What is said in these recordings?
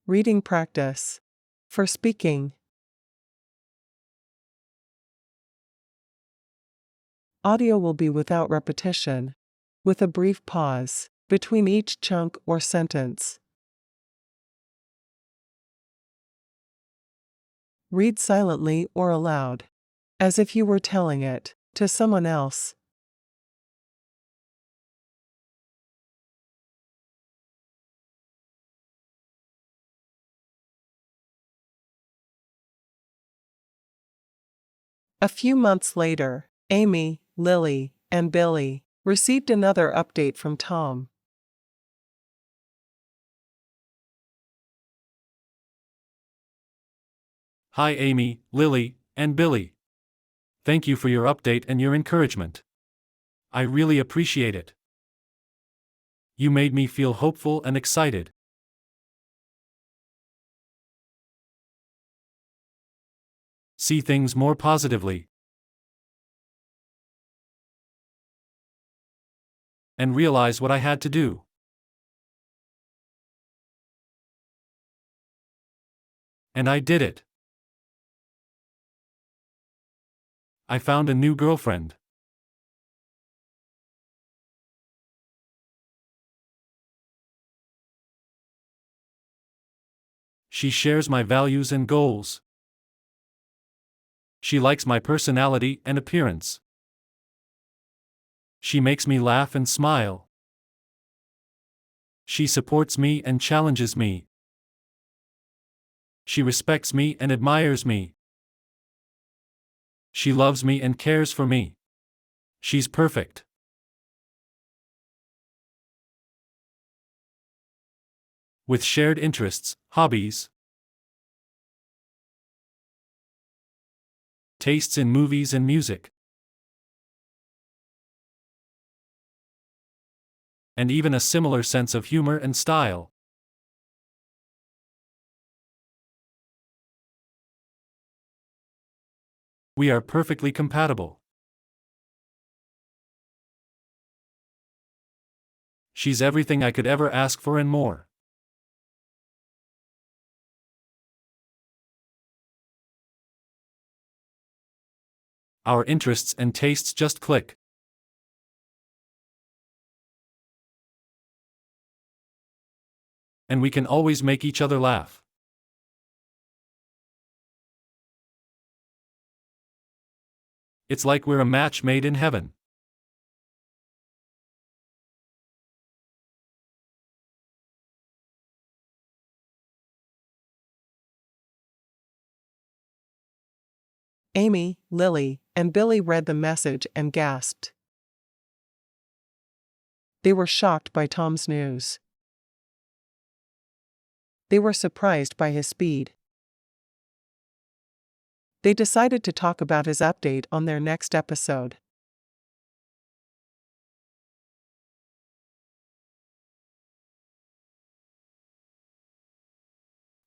Reading practice. For speaking. Audio will be without repetition, with a brief pause between each chunk or sentence. Read silently or aloud, as if you were telling it to someone else. A few months later, Amy, Lily, and Billy received another update from Tom. Hi Amy, Lily, and Billy. Thank you for your update and your encouragement. I really appreciate it. You made me feel hopeful and excited. See things more positively. And realize what I had to do. And I did it. I found a new girlfriend. She shares my values and goals. She likes my personality and appearance. She makes me laugh and smile. She supports me and challenges me. She respects me and admires me. She loves me and cares for me. She's perfect. With shared interests, hobbies, tastes in movies and music, and even a similar sense of humor and style. We are perfectly compatible. She's everything I could ever ask for and more. Our interests and tastes just click. And we can always make each other laugh. It's like we're a match made in heaven. Amy, Lily, and Billy read the message and gasped. They were shocked by Tom's news. They were surprised by his speed. They decided to talk about his update on their next episode.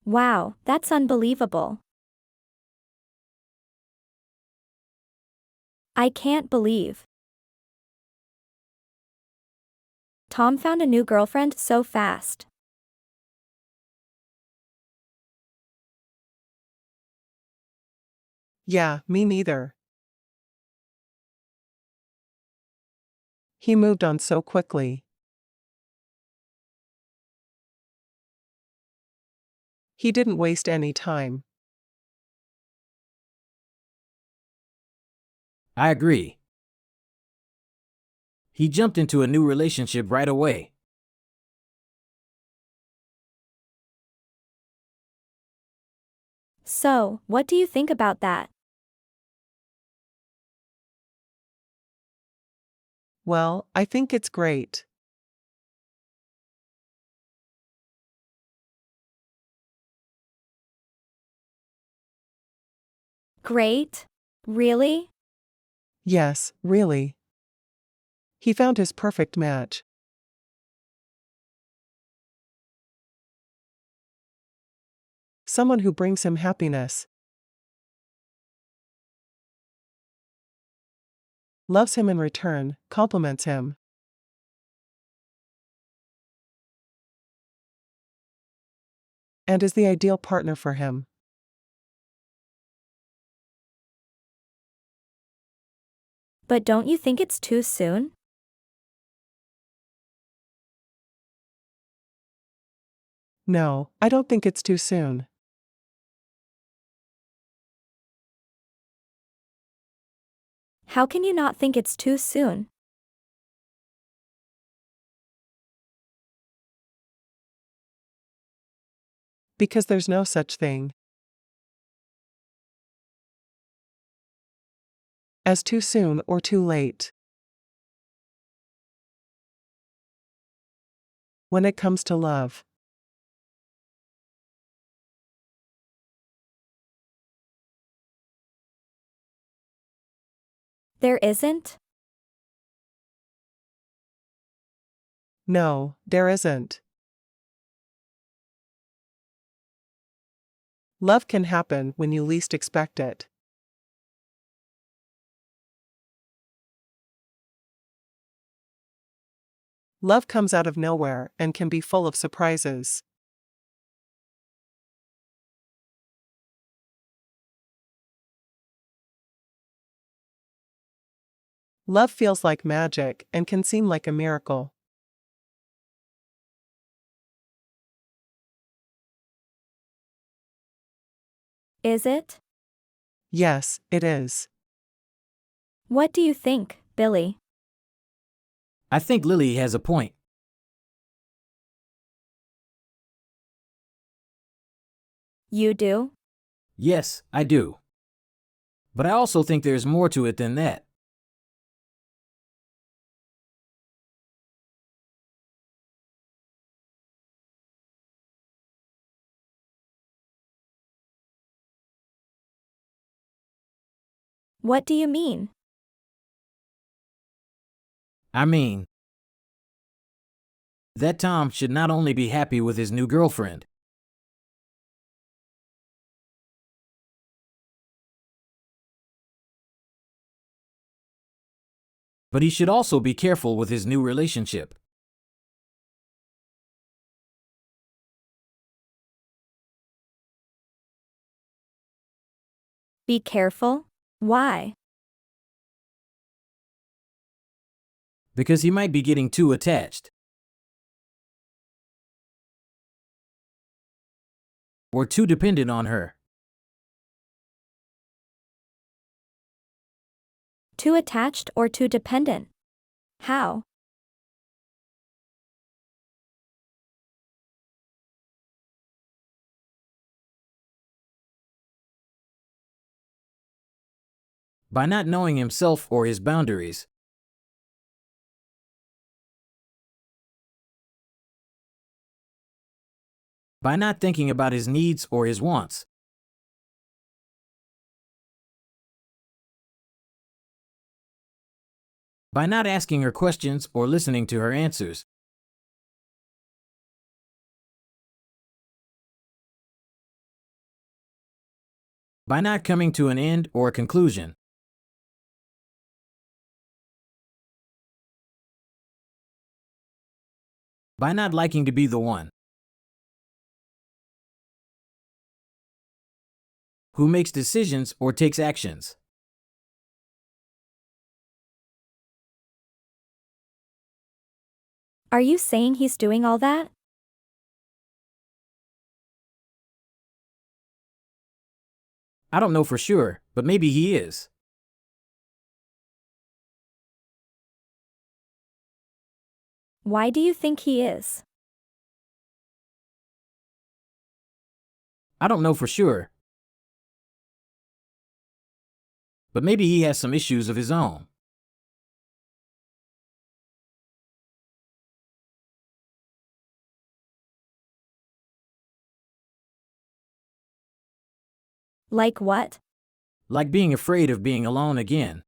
Wow, that's unbelievable. I can't believe. Tom found a new girlfriend so fast. Yeah, me neither. He moved on so quickly. He didn't waste any time. I agree. He jumped into a new relationship right away. So, what do you think about that? Well, I think it's great. Great? Really? Yes, really. He found his perfect match. Someone who brings him happiness, loves him in return, compliments him. and is the ideal partner for him. But don't you think it's too soon? No, I don't think it's too soon. How can you not think it's too soon? Because there's no such thing as too soon or too late. When it comes to love. There isn't? No, there isn't. Love can happen when you least expect it. Love comes out of nowhere and can be full of surprises. Love feels like magic and can seem like a miracle. Is it? Yes, it is. What do you think, Billy? I think Lily has a point. You do? Yes, I do. But I also think there's more to it than that. What do you mean? I mean, that Tom should not only be happy with his new girlfriend, but he should also be careful with his new relationship. Be careful? Why? Because he might be getting too attached. Or too dependent on her. Too attached or too dependent? How? By not knowing himself or his boundaries. By not thinking about his needs or his wants. By not asking her questions or listening to her answers. By not coming to an end or a conclusion. By not liking to be the one who makes decisions or takes actions. Are you saying he's doing all that? I don't know for sure, but maybe he is. Why do you think he is? I don't know for sure. But maybe he has some issues of his own. Like what? Like being afraid of being alone again.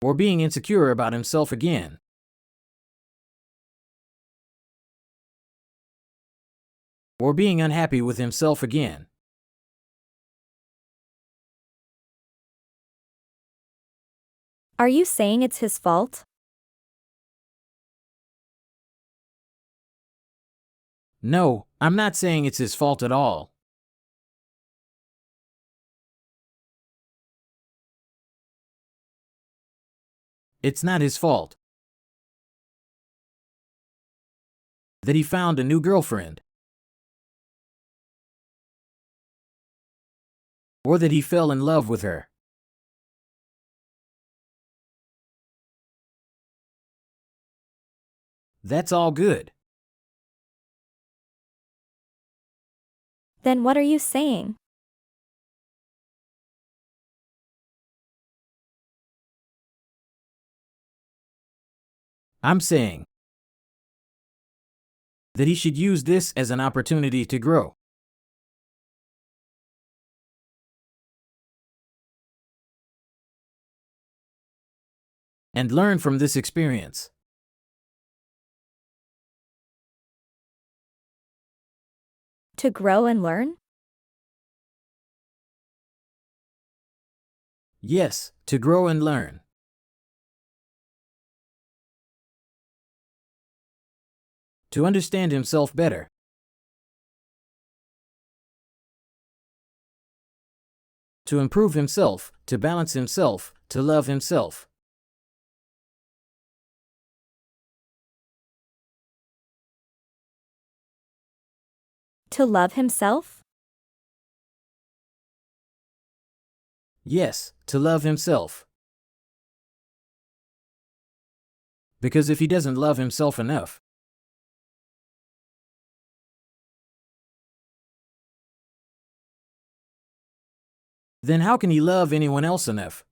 Or being insecure about himself again. Or being unhappy with himself again. Are you saying it's his fault? No, I'm not saying it's his fault at all. It's not his fault that he found a new girlfriend, or that he fell in love with her. That's all good. Then what are you saying? I'm saying that he should use this as an opportunity to grow. And learn from this experience. To grow and learn? Yes, to grow and learn. To understand himself better. To improve himself, to balance himself, to love himself. To love himself? Yes, to love himself. Because if he doesn't love himself enough, then how can he love anyone else enough?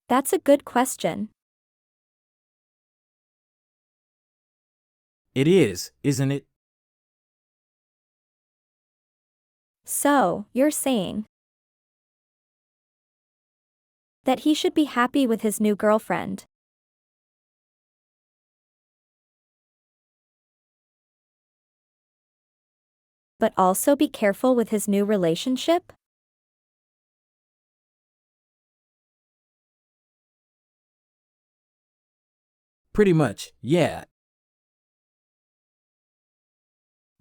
That's a good question. It is, isn't it? So, you're saying that he should be happy with his new girlfriend. But also be careful with his new relationship? Pretty much, yeah.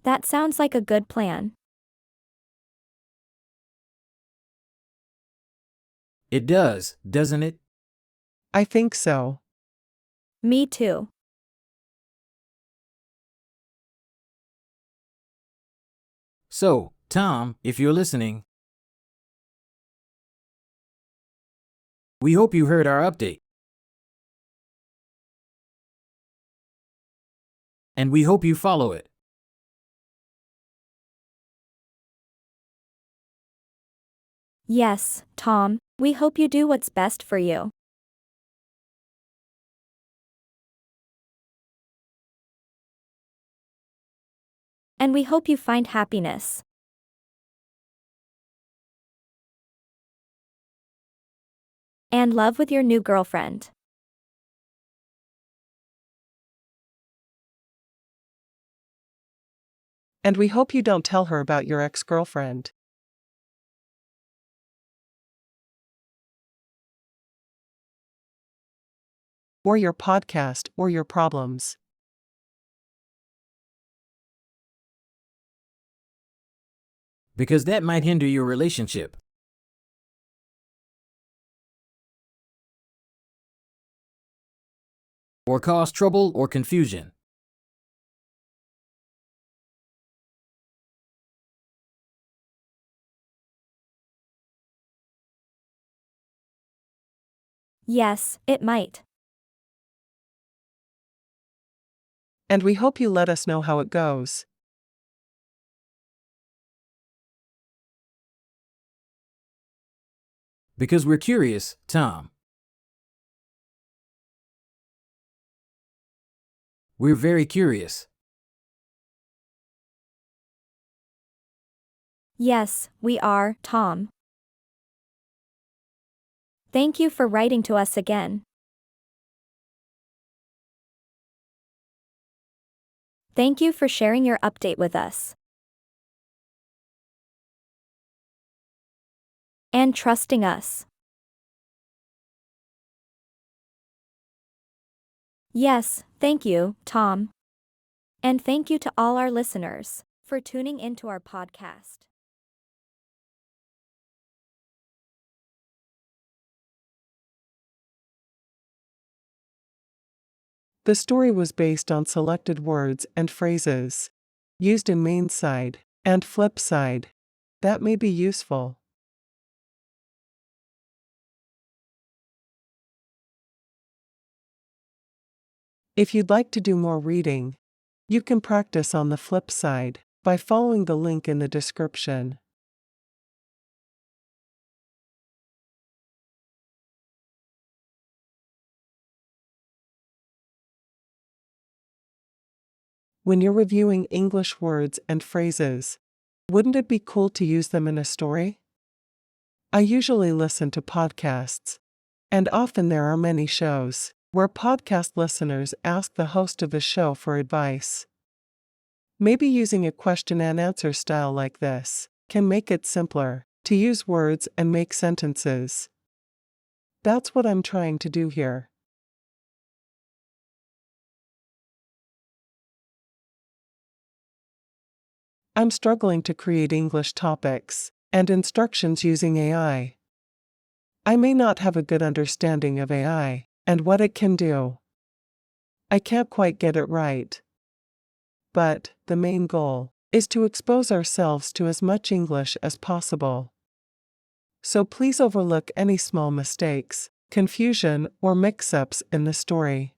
That sounds like a good plan. It does, doesn't it? I think so. Me too. So, Tom, if you're listening, we hope you heard our update. And we hope you follow it. Yes, Tom, we hope you do what's best for you. And we hope you find happiness. And love with your new girlfriend. And we hope you don't tell her about your ex-girlfriend. Or your podcast, or your problems. Because that might hinder your relationship. Or cause trouble or confusion. Yes, it might. And we hope you let us know how it goes. Because we're curious, Tom. We're very curious. Yes, we are, Tom. Thank you for writing to us again. Thank you for sharing your update with us. and trusting us. Yes, thank you, Tom. And thank you to all our listeners for tuning into our podcast. The story was based on selected words and phrases used in main side and flip side that may be useful. If you'd like to do more reading, you can practice on the flip side by following the link in the description. When you're reviewing English words and phrases, wouldn't it be cool to use them in a story? I usually listen to podcasts, and often there are many shows where podcast listeners ask the host of the show for advice. Maybe using a question and answer style like this can make it simpler to use words and make sentences. That's what I'm trying to do here. I'm struggling to create English topics and instructions using AI. I may not have a good understanding of AI and what it can do. I can't quite get it right. But the main goal is to expose ourselves to as much English as possible. So please overlook any small mistakes, confusion, or mix-ups in the story.